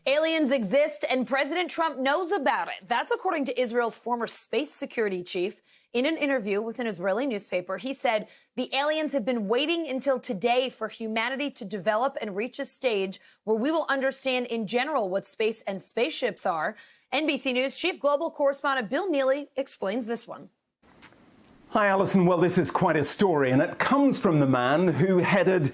Aliens exist and President Trump knows about it. That's according to Israel's former space security chief. In an interview with an Israeli newspaper, he said the aliens have been waiting until today for humanity to develop and reach a stage where we will understand in general what space and spaceships are. NBC News chief global correspondent Bill Neely explains this one. Hi, Alison. Well, this is quite a story, and it comes from the man who headed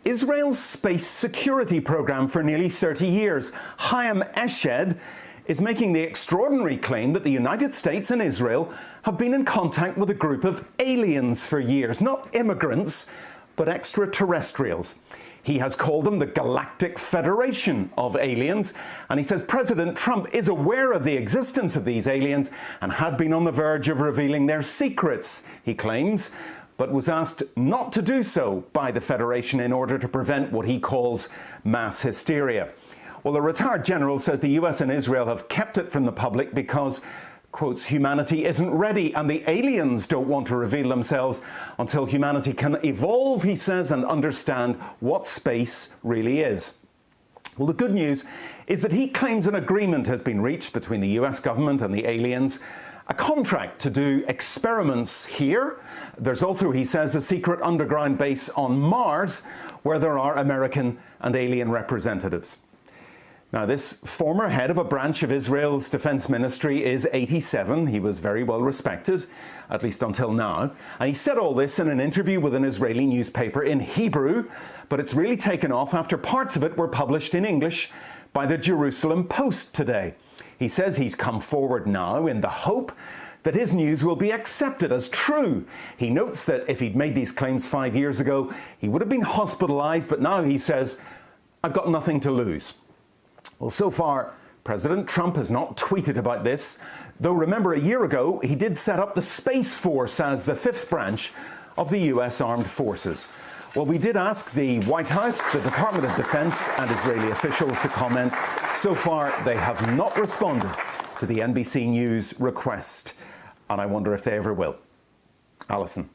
Israel's space security program for nearly 30 years. Chaim Eshed is making the extraordinary claim that the United States and Israel have been in contact with a group of aliens for years. Not immigrants, but extraterrestrials. He has called them the Galactic Federation of Aliens, and he says President Trump is aware of the existence of these aliens and had been on the verge of revealing their secrets, he claims, but was asked not to do so by the Federation in order to prevent what he calls mass hysteria. Well, the retired general says the US and Israel have kept it from the public because, quotes, humanity isn't ready and the aliens don't want to reveal themselves until humanity can evolve, he says, and understand what space really is. Well, the good news is that he claims an agreement has been reached between the US government and the aliens, a contract to do experiments here. There's also, he says, a secret underground base on Mars where there are American and alien representatives. Now, this former head of a branch of Israel's defense ministry is 87. He was very well respected, at least until now. And he said all this in an interview with an Israeli newspaper in Hebrew, but it's really taken off after parts of it were published in English by the Jerusalem Post today. He says he's come forward now in the hope that his news will be accepted as true. He notes that if he'd made these claims 5 years ago, he would have been hospitalized, but now he says, I've got nothing to lose. Well, so far, President Trump has not tweeted about this, though remember a year ago, he did set up the Space Force as the fifth branch of the US Armed Forces. Well, we did ask the White House, the Department of Defense and Israeli officials to comment. So far, they have not responded to the NBC News request, and I wonder if they ever will. Alison.